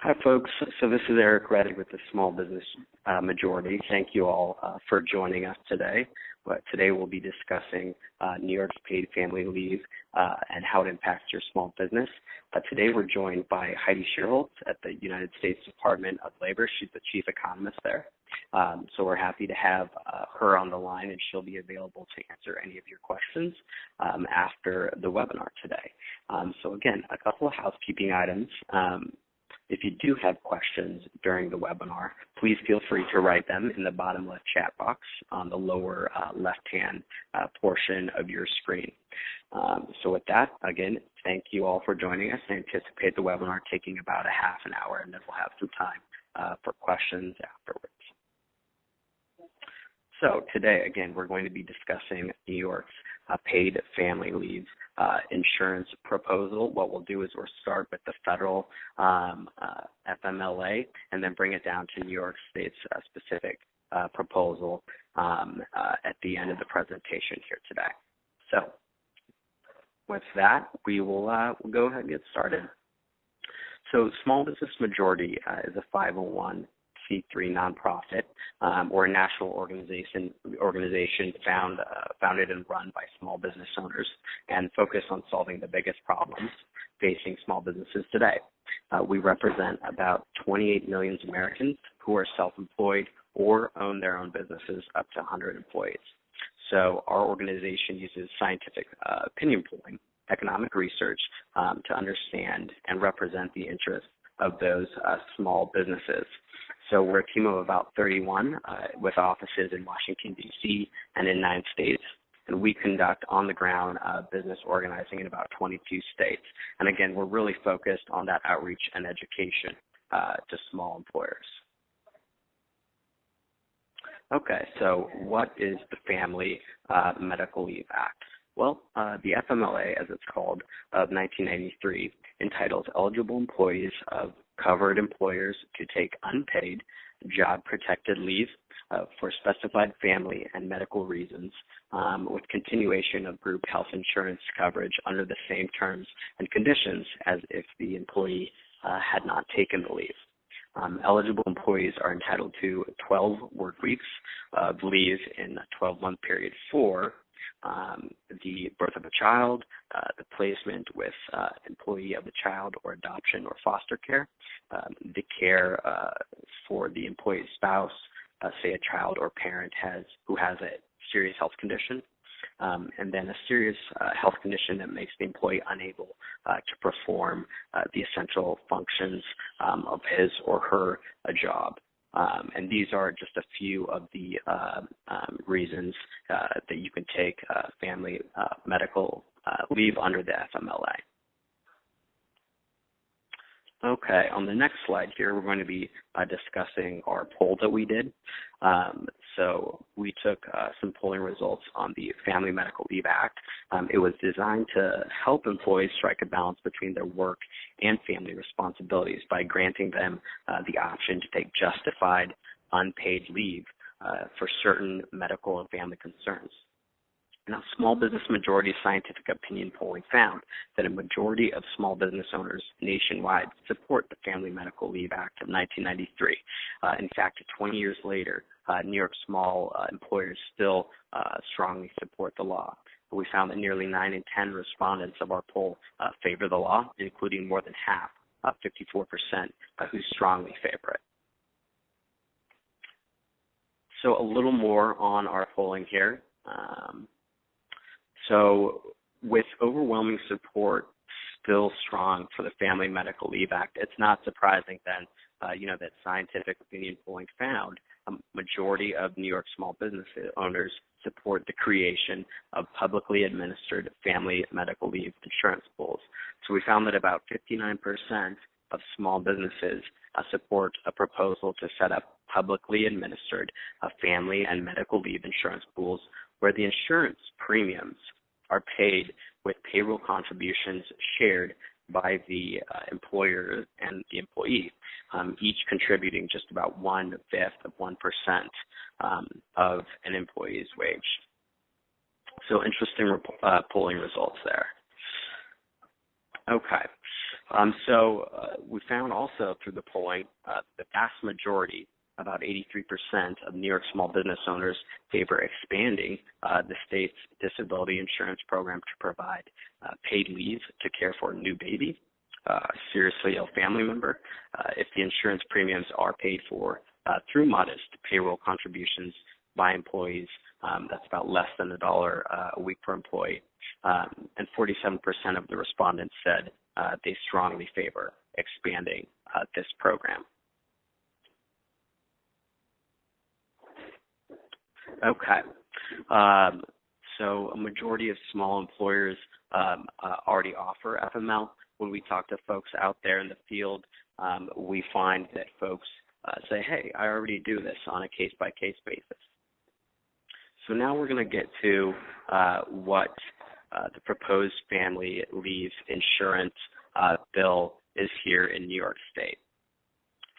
Hi, folks. So this is Erik Rettig with the Small Business Majority. Thank you all for joining us today. Today we'll be discussing New York's paid family leave and how it impacts your small business. Today we're joined by Heidi Schierholz at the United States Department of Labor. She's the chief economist there. So we're happy to have her on the line, and she'll be available to answer any of your questions after the webinar today. So again, a couple of housekeeping items. If you do have questions during the webinar, please feel free to write them in the bottom left chat box on the lower left-hand portion of your screen. So with that, again, thank you all for joining us. I anticipate the webinar taking about a half an hour, and then we'll have some time for questions afterwards. So today, again, we're going to be discussing New York's paid family leave insurance proposal. What we'll do is we'll start with the federal FMLA and then bring it down to New York State's specific proposal at the end of the presentation here today. So with that, we will we'll go ahead and get started. So Small Business Majority is a 501c3 nonprofit or a national organization founded and run by small business owners and focus on solving the biggest problems facing small businesses today. We represent about 28 million Americans who are self-employed or own their own businesses up to 100 employees. So our organization uses scientific opinion polling, economic research to understand and represent the interests of those small businesses. So we're a team of about 31 with offices in Washington, D.C. and in 9 states. And we conduct on-the-ground business organizing in about 22 states. And again, we're really focused on that outreach and education to small employers. Okay, so what is the Family Medical Leave Act? Well, the FMLA, as it's called, of 1993 entitles eligible employees of covered employers to take unpaid job-protected leave for specified family and medical reasons with continuation of group health insurance coverage under the same terms and conditions as if the employee had not taken the leave. Eligible employees are entitled to 12 work weeks of leave in a 12-month period for the birth of a child, the placement with employee of the child or adoption or foster care, the care for the employee's spouse, say a child or parent who has a serious health condition, and then a serious health condition that makes the employee unable to perform the essential functions of his or her job. And these are just a few of the reasons that you can take family medical leave under the FMLA. Okay, on the next slide here, we're going to be discussing our poll that we did. So we took some polling results on the Family Medical Leave Act. It was designed to help employees strike a balance between their work and family responsibilities by granting them the option to take justified unpaid leave for certain medical and family concerns. Now, Small Business Majority scientific opinion polling found that a majority of small business owners nationwide support the Family Medical Leave Act of 1993. In fact, 20 years later, New York small employers still strongly support the law. We found that nearly 9 in 10 respondents of our poll favor the law, including more than half, 54%, who strongly favor it. So a little more on our polling here. So with overwhelming support still strong for the Family Medical Leave Act, it's not surprising then, that scientific opinion polling found a majority of New York small business owners support the creation of publicly administered family medical leave insurance pools. So we found that about 59% of small businesses support a proposal to set up publicly administered family and medical leave insurance pools where the insurance premiums are paid with payroll contributions shared by the employer and the employee, each contributing just about 1/5 of 1% of an employee's wage. So interesting polling results there. Okay. We found also through the polling the vast majority, about 83% of New York small business owners favor expanding the state's disability insurance program to provide paid leave to care for a new baby, seriously ill family member, if the insurance premiums are paid for through modest payroll contributions by employees. That's about less than $1 a week per employee. And 47% of the respondents said they strongly favor expanding this program. Okay. So a majority of small employers already offer FML. When we talk to folks out there in the field, we find that folks say, hey, I already do this on a case-by-case basis. So now we're going to get to what the proposed family leave insurance bill is here in New York State.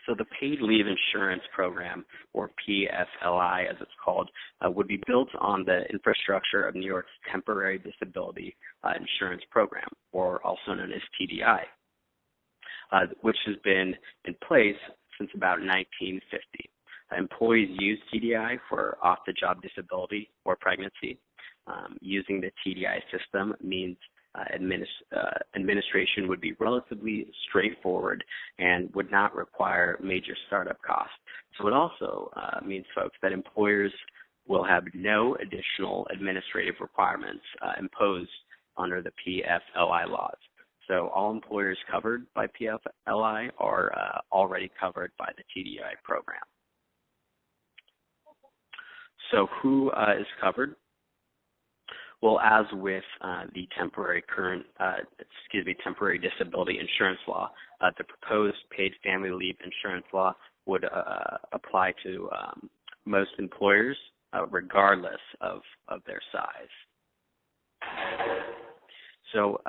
So the paid leave insurance program, or PFLI as it's called, would be built on the infrastructure of New York's temporary disability insurance program, or also known as TDI, which has been in place since about 1950. Employees use TDI for off-the-job disability or pregnancy. Using the TDI system means administration would be relatively straightforward and would not require major startup costs. So it also means, folks, that employers will have no additional administrative requirements imposed under the PFLI laws. So all employers covered by PFLI are already covered by the TDI program. So who is covered? Well, as with the temporary disability insurance law, the proposed paid family leave insurance law would apply to most employers, regardless of their size. So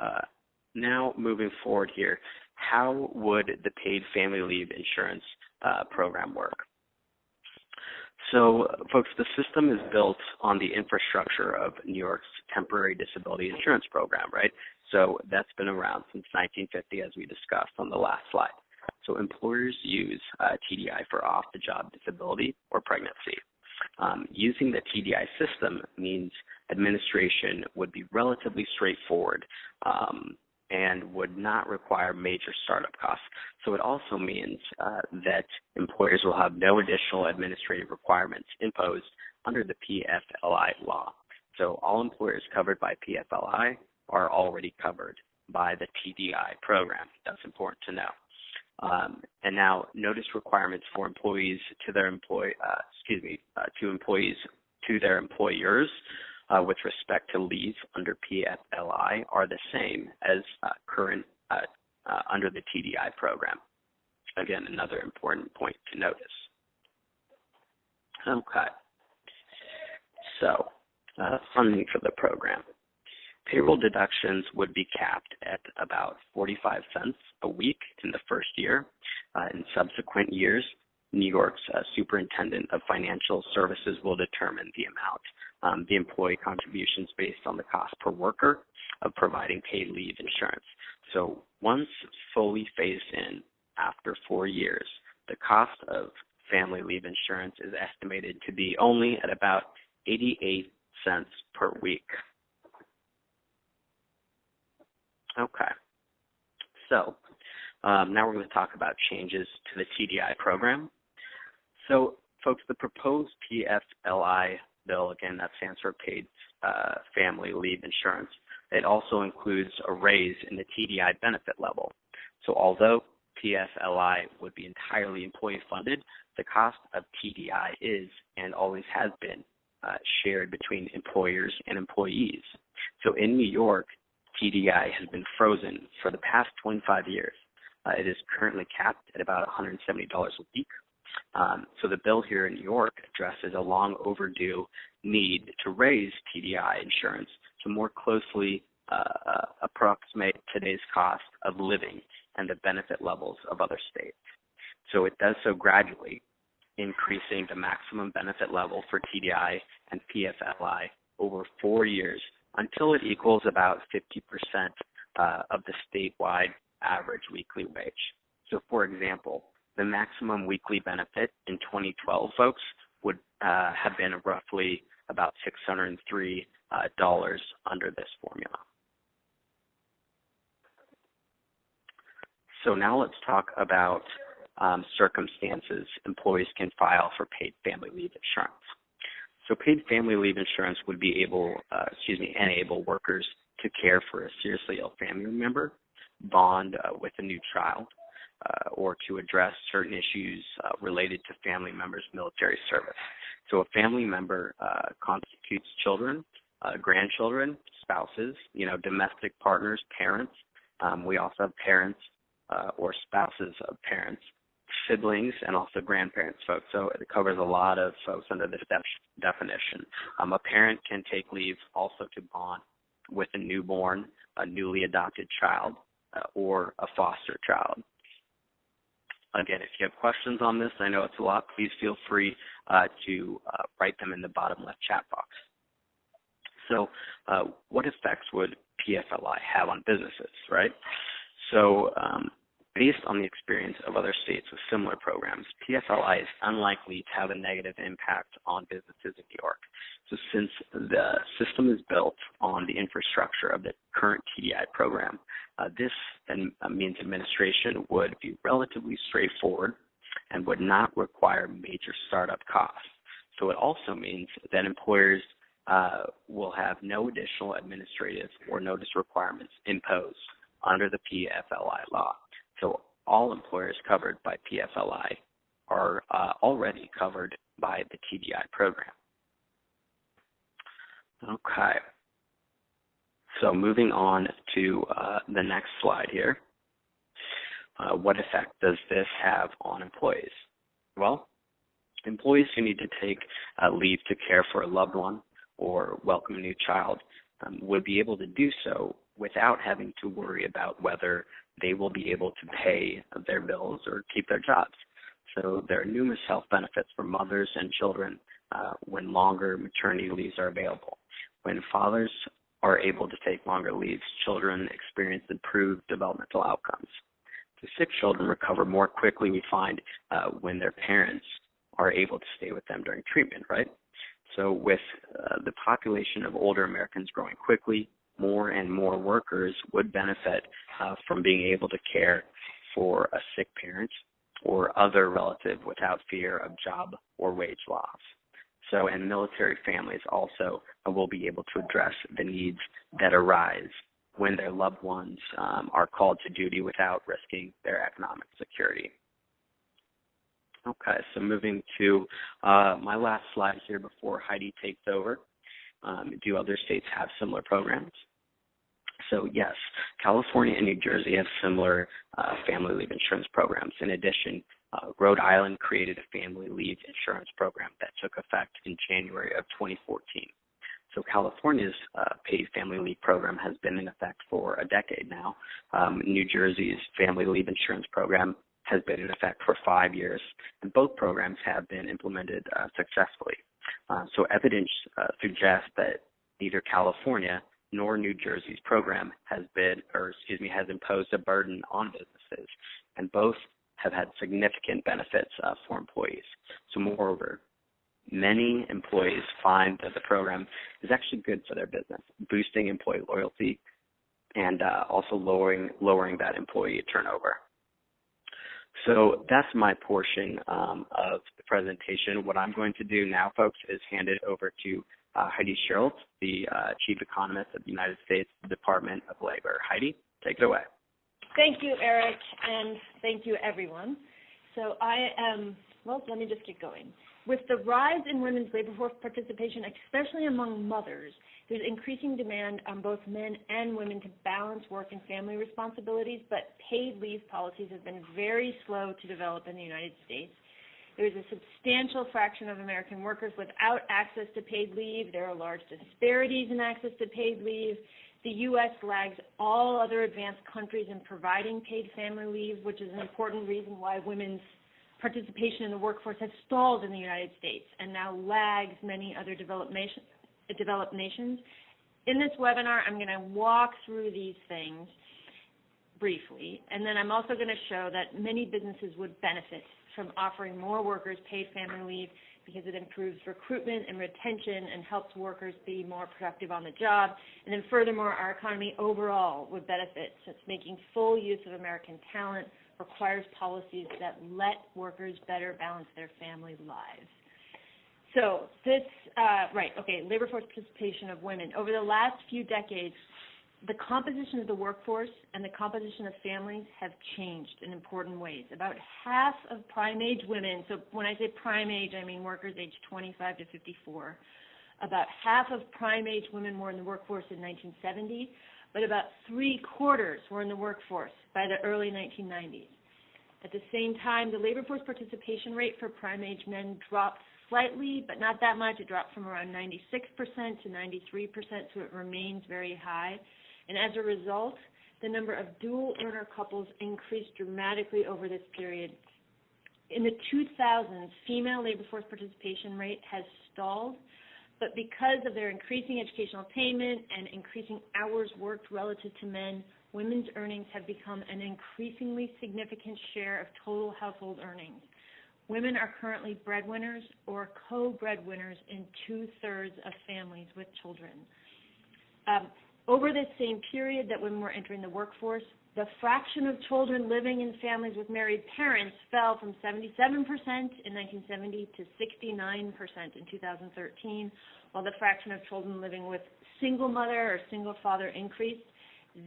now moving forward here, how would the paid family leave insurance program work? So, folks, the system is built on the infrastructure of New York's temporary disability insurance program, right? So that's been around since 1950, as we discussed on the last slide. So employers use TDI for off-the-job disability or pregnancy. Using the TDI system means administration would be relatively straightforward and would not require major startup costs. So it also means that employers will have no additional administrative requirements imposed under the PFLI law. So all employers covered by PFLI are already covered by the TDI program. That's important to know. And now, notice requirements for employees to their employees to their employers with respect to leave under PFLI are the same as current under the TDI program. Again, another important point to notice. Okay. So, funding for the program. Payroll deductions would be capped at about 45 cents a week in the first year. In subsequent years, New York's Superintendent of Financial Services will determine the amount, the employee contributions based on the cost per worker of providing paid leave insurance. So once fully phased in after 4 years, the cost of family leave insurance is estimated to be only at about 88 cents per week. Okay. So now we're going to talk about changes to the TDI program. So, folks, the proposed PFLI bill, again, that stands for Paid Family Leave Insurance, it also includes a raise in the TDI benefit level. So although PFLI would be entirely employee-funded, the cost of TDI is and always has been shared between employers and employees. So in New York, TDI has been frozen for the past 25 years. It is currently capped at about $170 a week. So the bill here in New York addresses a long overdue need to raise TDI insurance to more closely approximate today's cost of living and the benefit levels of other states. So it does so gradually, increasing the maximum benefit level for TDI and PFLI over 4 years until it equals about 50% of the statewide average weekly wage. So, for example, the maximum weekly benefit in 2012, folks, would have been roughly about $603 under this formula. So now let's talk about circumstances employees can file for paid family leave insurance. So paid family leave insurance would be enable workers to care for a seriously ill family member, bond with a new child, or to address certain issues related to family members' military service. So a family member constitutes children, grandchildren, spouses, domestic partners, parents. We also have parents or spouses of parents, siblings, and also grandparents, folks. So it covers a lot of folks under this definition. A parent can take leave also to bond with a newborn, a newly adopted child, or a foster child. Again, if you have questions on this, I know it's a lot, please feel free to write them in the bottom left chat box. So what effects would PFLI have on businesses, right? So based on the experience of other states with similar programs, PFLI is unlikely to have a negative impact on businesses in New York. So since the system is built on the infrastructure of the current TDI program, this means administration would be relatively straightforward and would not require major startup costs. So it also means that employers will have no additional administrative or notice requirements imposed under the PFLI law. So all employers covered by PFLI are already covered by the TDI program. Okay. So moving on to the next slide here. What effect does this have on employees? Well, employees who need to take leave to care for a loved one or welcome a new child would be able to do so without having to worry about whether they will be able to pay their bills or keep their jobs. So there are numerous health benefits for mothers and children when longer maternity leaves are available. When fathers are able to take longer leaves, children experience improved developmental outcomes. The sick children recover more quickly, we find, when their parents are able to stay with them during treatment, right? So with the population of older Americans growing quickly, more and more workers would benefit from being able to care for a sick parent or other relative without fear of job or wage loss. So, and military families also will be able to address the needs that arise when their loved ones are called to duty without risking their economic security. Okay, so moving to my last slide here before Heidi takes over. Do other states have similar programs? So yes, California and New Jersey have similar family leave insurance programs. In addition, Rhode Island created a family leave insurance program that took effect in January of 2014. So California's paid family leave program has been in effect for a decade now. New Jersey's family leave insurance program has been in effect for 5 years, and both programs have been implemented successfully. So evidence suggests that neither California nor New Jersey's program has imposed a burden on businesses, and both have had significant benefits for employees. So moreover, many employees find that the program is actually good for their business, boosting employee loyalty and also lowering that employee turnover. So that's my portion of the presentation. What I'm going to do now, folks, is hand it over to Heidi Schierholz, the Chief Economist of the United States Department of Labor. Heidi, take it away. Thank you, Erik, and thank you, everyone. So let me just get going. With the rise in women's labor force participation, especially among mothers, there's increasing demand on both men and women to balance work and family responsibilities, but paid leave policies have been very slow to develop in the United States. There is a substantial fraction of American workers without access to paid leave. There are large disparities in access to paid leave. The U.S. lags all other advanced countries in providing paid family leave, which is an important reason why women's participation in the workforce has stalled in the United States and now lags many other developed nations. In this webinar, I'm going to walk through these things. briefly, and then I'm also going to show that many businesses would benefit from offering more workers paid family leave because it improves recruitment and retention and helps workers be more productive on the job. And then furthermore, our economy overall would benefit since making full use of American talent requires policies that let workers better balance their family lives. So this, labor force participation of women. Over the last few decades, the composition of the workforce and the composition of families have changed in important ways. About half of prime-age women, so when I say prime age, I mean workers aged 25 to 54, about half of prime-age women were in the workforce in 1970, but about 3/4 were in the workforce by the early 1990s. At the same time, the labor force participation rate for prime-age men dropped slightly, but not that much. It dropped from around 96% to 93%, so it remains very high. And as a result, the number of dual-earner couples increased dramatically over this period. In the 2000s, female labor force participation rate has stalled, but because of their increasing educational attainment and increasing hours worked relative to men, women's earnings have become an increasingly significant share of total household earnings. Women are currently breadwinners or co-breadwinners in 2/3 of families with children. Over this same period that women were entering the workforce, the fraction of children living in families with married parents fell from 77% in 1970 to 69% in 2013, while the fraction of children living with single mother or single father increased.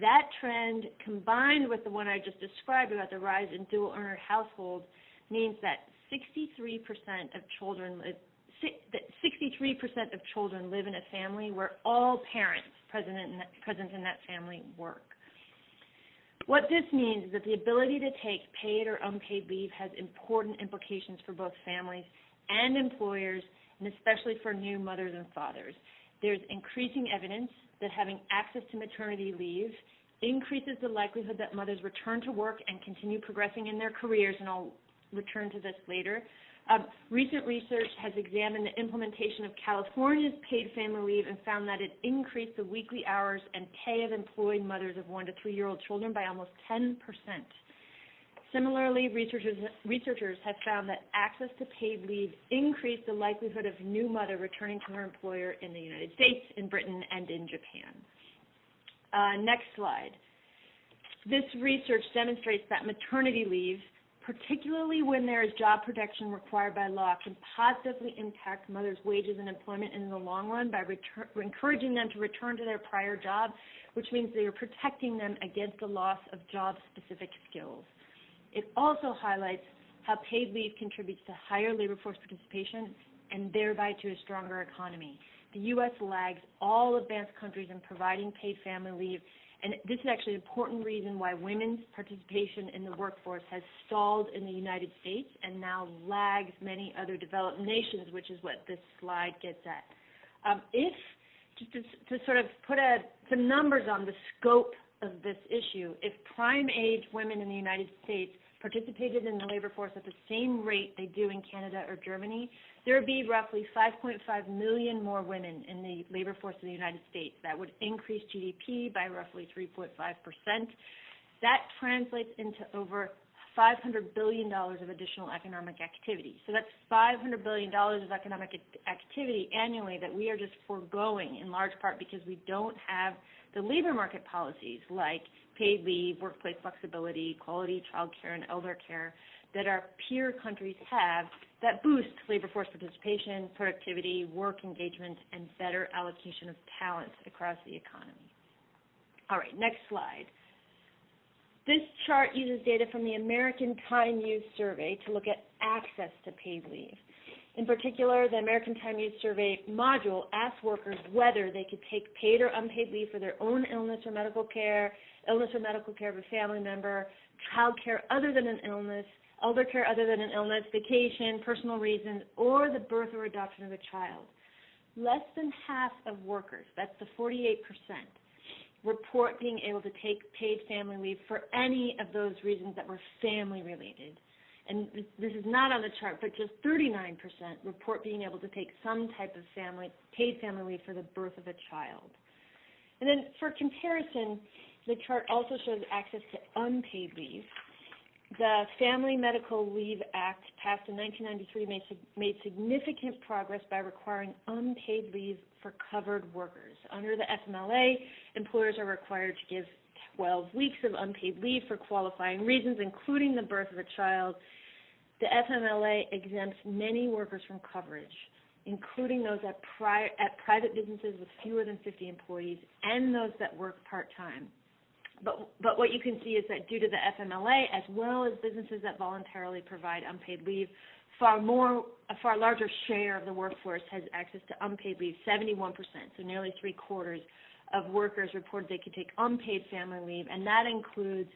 That trend, combined with the one I just described about the rise in dual-earner households, means that 63% of children live in a family where all parents present in that family work. What this means is that the ability to take paid or unpaid leave has important implications for both families and employers, and especially for new mothers and fathers. There's increasing evidence that having access to maternity leave increases the likelihood that mothers return to work and continue progressing in their careers, and I'll return to this later. Recent research has examined the implementation of California's paid family leave and found that it increased the weekly hours and pay of employed mothers of 1 to 3-year-old children by almost 10%. Similarly, researchers have found that access to paid leave increased the likelihood of a new mother returning to her employer in the United States, in Britain, and in Japan. Next slide. This research demonstrates that maternity leave, particularly when there is job protection required by law, can positively impact mothers' wages and employment in the long run by encouraging them to return to their prior job, which means they are protecting them against the loss of job-specific skills. It also highlights how paid leave contributes to higher labor force participation and thereby to a stronger economy. The U.S. lags all advanced countries in providing paid family leave, and this is actually an important reason why women's participation in the workforce has stalled in the United States and now lags many other developed nations, which is what this slide gets at. Just to sort of put some numbers on the scope of this issue, if prime-age women in the United States participated in the labor force at the same rate they do in Canada or Germany, there would be roughly 5.5 million more women in the labor force of the United States. That would increase GDP by roughly 3.5%. That translates into over $500 billion of additional economic activity. So that's $500 billion of economic activity annually that we are just foregoing, in large part because we don't have the labor market policies like paid leave, workplace flexibility, quality child care, and elder care that our peer countries have that boost labor force participation, productivity, work engagement, and better allocation of talent across the economy. All right, next slide. This chart uses data from the American Time Use Survey to look at access to paid leave. In particular, the American Time Use Survey module asked workers whether they could take paid or unpaid leave for their own illness or medical care of a family member, child care other than an illness, elder care other than an illness, vacation, personal reasons, or the birth or adoption of a child. Less than half of workers, that's the 48%, report being able to take paid family leave for any of those reasons that were family-related. And this is not on the chart, but just 39% report being able to take some type of paid family leave for the birth of a child. And then for comparison, The chart also shows access to unpaid leave. The Family Medical Leave Act, passed in 1993, made significant progress by requiring unpaid leave for covered workers. Under the FMLA, employers are required to give 12 weeks of unpaid leave for qualifying reasons, including the birth of a child. The FMLA exempts many workers from coverage, including those at private businesses with fewer than 50 employees and those that work part-time. But what you can see is that due to the FMLA, as well as businesses that voluntarily provide unpaid leave, a far larger share of the workforce has access to unpaid leave, 71%, so nearly three-quarters of workers reported they could take unpaid family leave, and that includes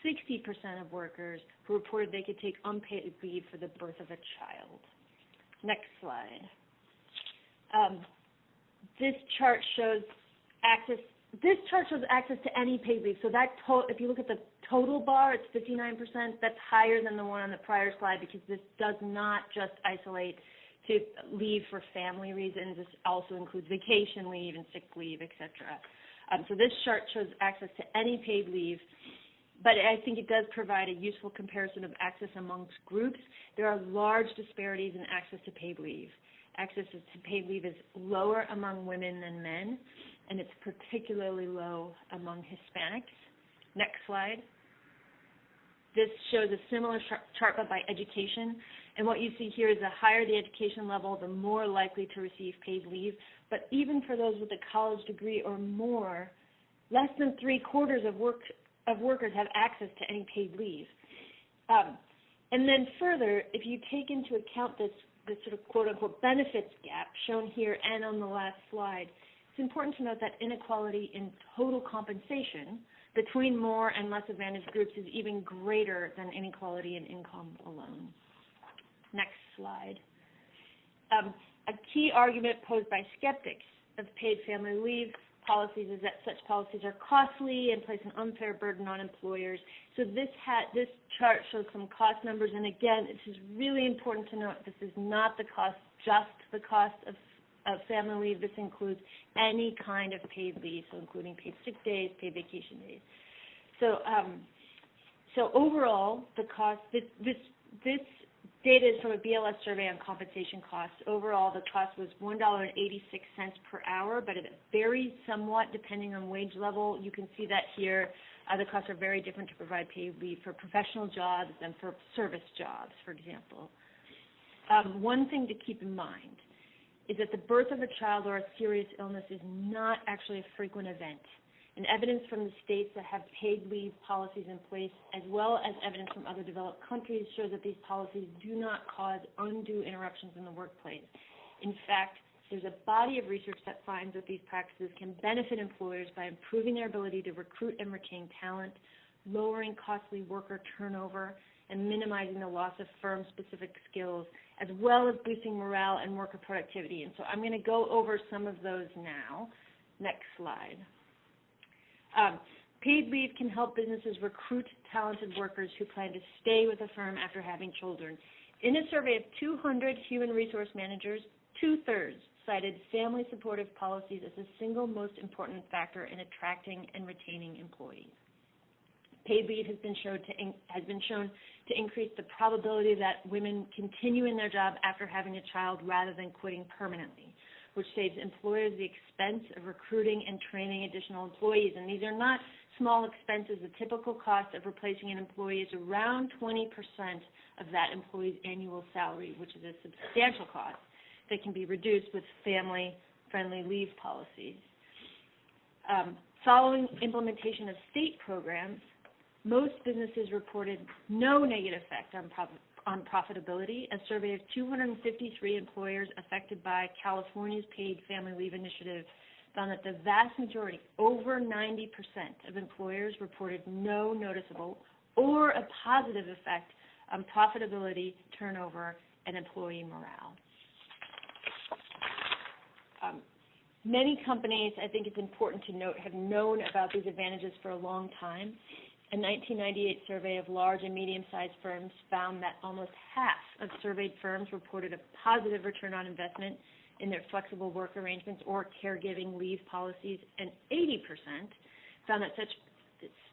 60% of workers who reported they could take unpaid leave for the birth of a child. Next slide. This chart shows access to any paid leave. So that if you look at the total bar, it's 59%. That's higher than the one on the prior slide because this does not just isolate to leave for family reasons. This also includes vacation leave and sick leave, etc. So this chart shows access to any paid leave, but I think it does provide a useful comparison of access amongst groups. There are large disparities in access to paid leave. Access to paid leave is lower among women than men, and it's particularly low among Hispanics. Next slide. This shows a similar chart but by education, and what you see here is the higher the education level, the more likely to receive paid leave. But even for those with a college degree or more, less than three-quarters of workers have access to any paid leave. And then further, if you take into account this sort of quote-unquote benefits gap shown here and on the last slide, it's important to note that inequality in total compensation between more and less advantaged groups is even greater than inequality in income alone. Next slide. A key argument posed by skeptics of paid family leave policies is that such policies are costly and place an unfair burden on employers. So this chart shows some cost numbers, and again, this is really important to note. This is not the cost, just the cost of family leave. This includes any kind of paid leave, so including paid sick days, paid vacation days. So overall, the cost, this data is from a BLS survey on compensation costs. Overall, the cost was $1.86 per hour, but it varies somewhat depending on wage level. You can see that here. The costs are very different to provide paid leave for professional jobs than for service jobs, for example. One thing to keep in mind is that the birth of a child or a serious illness is not actually a frequent event. And evidence from the states that have paid leave policies in place, as well as evidence from other developed countries, shows that these policies do not cause undue interruptions in the workplace. In fact, there's a body of research that finds that these practices can benefit employers by improving their ability to recruit and retain talent, lowering costly worker turnover, and minimizing the loss of firm-specific skills, as well as boosting morale and worker productivity. And so I'm going to go over some of those now. Next slide. Paid leave can help businesses recruit talented workers who plan to stay with a firm after having children. In a survey of 200 human resource managers, 2/3 cited family supportive policies as the single most important factor in attracting and retaining employees. Paid leave has been shown to increase the probability that women continue in their job after having a child rather than quitting permanently, which saves employers the expense of recruiting and training additional employees. And these are not small expenses. The typical cost of replacing an employee is around 20% of that employee's annual salary, which is a substantial cost that can be reduced with family-friendly leave policies. Following implementation of state programs, most businesses reported no negative effect on profitability. A survey of 253 employers affected by California's paid family leave initiative found that the vast majority, over 90% of employers, reported no noticeable or a positive effect on profitability, turnover, and employee morale. Many companies, I think it's important to note, have known about these advantages for a long time. A 1998 survey of large and medium-sized firms found that almost half of surveyed firms reported a positive return on investment in their flexible work arrangements or caregiving leave policies, and 80% found that such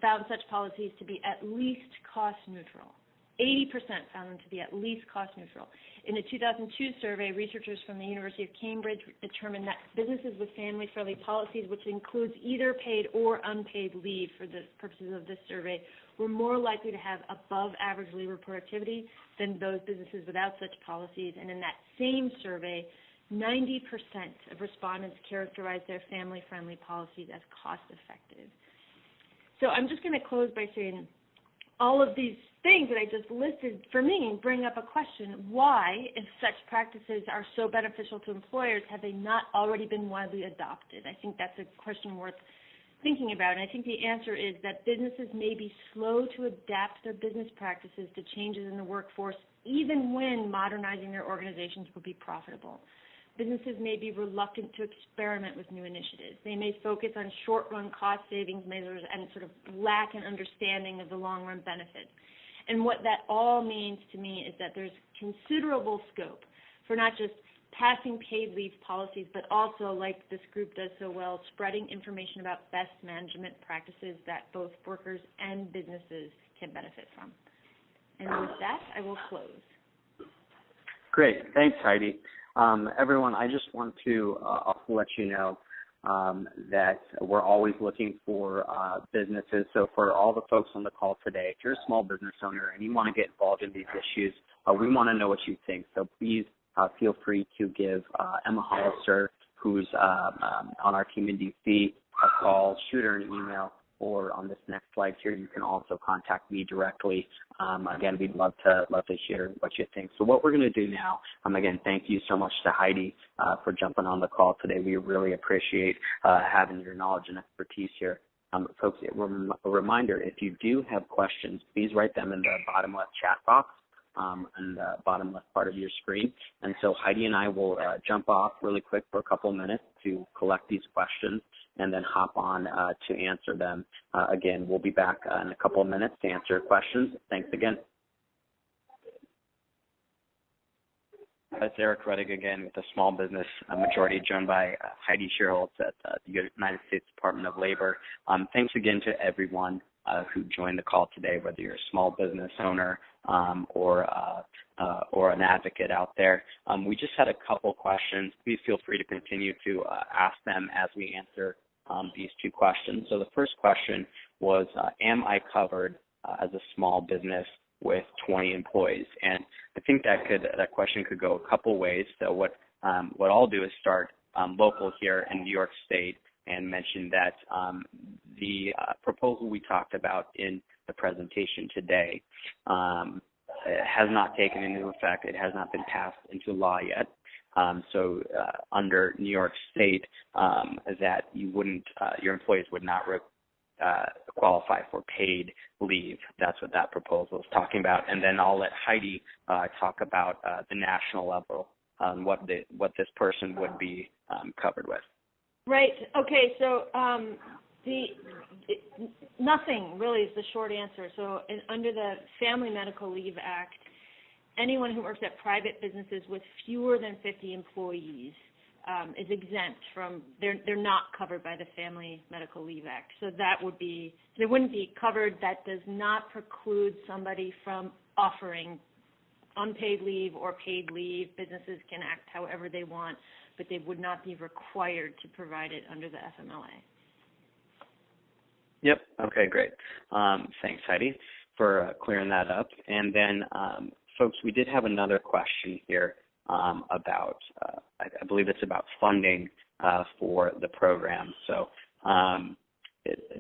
found such policies to be at least cost neutral. 80% found them to be at least cost neutral. In a 2002 survey, researchers from the University of Cambridge determined that businesses with family-friendly policies, which includes either paid or unpaid leave for the purposes of this survey, were more likely to have above average labor productivity than those businesses without such policies. And in that same survey, 90% of respondents characterized their family-friendly policies as cost-effective. So I'm just going to close by saying all of these things that I just listed, for me, bring up a question. Why, if such practices are so beneficial to employers, have they not already been widely adopted? I think that's a question worth thinking about. And I think the answer is that businesses may be slow to adapt their business practices to changes in the workforce, even when modernizing their organizations would be profitable. Businesses may be reluctant to experiment with new initiatives. They may focus on short-run cost savings measures and sort of lack an understanding of the long-run benefits. And what that all means to me is that there's considerable scope for not just passing paid leave policies, but also, like this group does so well, spreading information about best management practices that both workers and businesses can benefit from. And with that, I will close. Great. Thanks, Heidi. Everyone, I just want to also let you know that we're always looking for businesses. So for all the folks on the call today, if you're a small business owner and you want to get involved in these issues, we want to know what you think. So please feel free to give Emma Hollister, who's on our team in DC, a call, shoot her an email, or on this next slide here, you can also contact me directly. Again, we'd love to hear what you think. So what we're going to do now, again, thank you so much to Heidi for jumping on the call today. We really appreciate having your knowledge and expertise here. Folks, a reminder, if you do have questions, please write them in the bottom left chat box in the bottom left part of your screen. And so Heidi and I will jump off really quick for a couple of minutes to collect these questions and then hop on to answer them. Again, we'll be back in a couple of minutes to answer your questions. Thanks again. It's Erik Rettig again with the Small Business Majority, joined by Heidi Schierholz at the United States Department of Labor. Thanks again to everyone who joined the call today, whether you're a small business owner or an advocate out there. We just had a couple questions. Please feel free to continue to ask them as we answer these two questions. So the first question was, am I covered as a small business with 20 employees? And I think that question could go a couple ways. So what I'll do is start local here in New York State and mention that the proposal we talked about in the presentation today has not taken into effect. It has not been passed into law yet. So under New York State, that you wouldn't, your employees would not qualify for paid leave. That's what that proposal is talking about. And then I'll let Heidi talk about the national level, what this person would be covered with. Right. Okay. So nothing really is the short answer. So under the Family Medical Leave Act, anyone who works at private businesses with fewer than 50 employees is exempt from. They're not covered by the Family Medical Leave Act. So they wouldn't be covered. That does not preclude somebody from offering unpaid leave or paid leave. Businesses can act however they want, but they would not be required to provide it under the FMLA. Yep. Okay, great. Thanks, Heidi, for clearing that up. And then, folks, we did have another question here about, I believe it's about funding for the program. So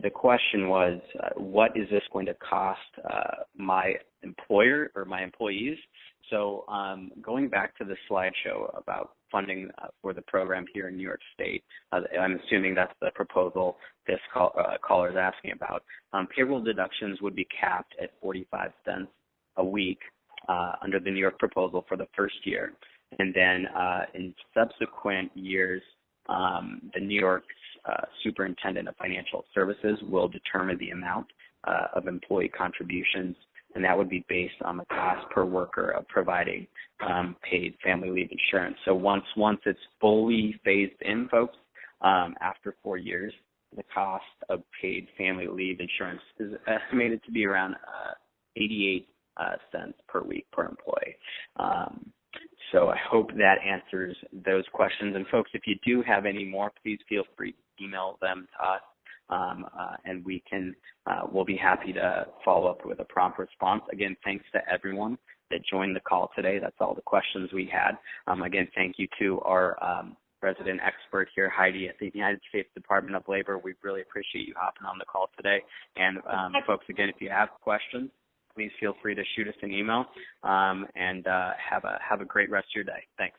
the question was, what is this going to cost my employer or my employees? So going back to the slideshow about funding for the program here in New York State, I'm assuming that's the proposal this caller is asking about. Payroll deductions would be capped at 45 cents a week under the New York proposal for the first year. And then in subsequent years, the New York Superintendent of Financial Services will determine the amount of employee contributions, and that would be based on the cost per worker of providing paid family leave insurance. So once it's fully phased in, folks, after 4 years, the cost of paid family leave insurance is estimated to be around 88 cents per week per employee. So I hope that answers those questions. And folks, if you do have any more, please feel free to email them to us, and we'll be happy to follow up with a prompt response. Again, thanks to everyone that joined the call today. That's all the questions we had. Again, thank you to our resident expert here, Heidi, at the United States Department of Labor. We really appreciate you hopping on the call today. And folks, again, if you have questions, please feel free to shoot us an email, and have a great rest of your day. Thanks.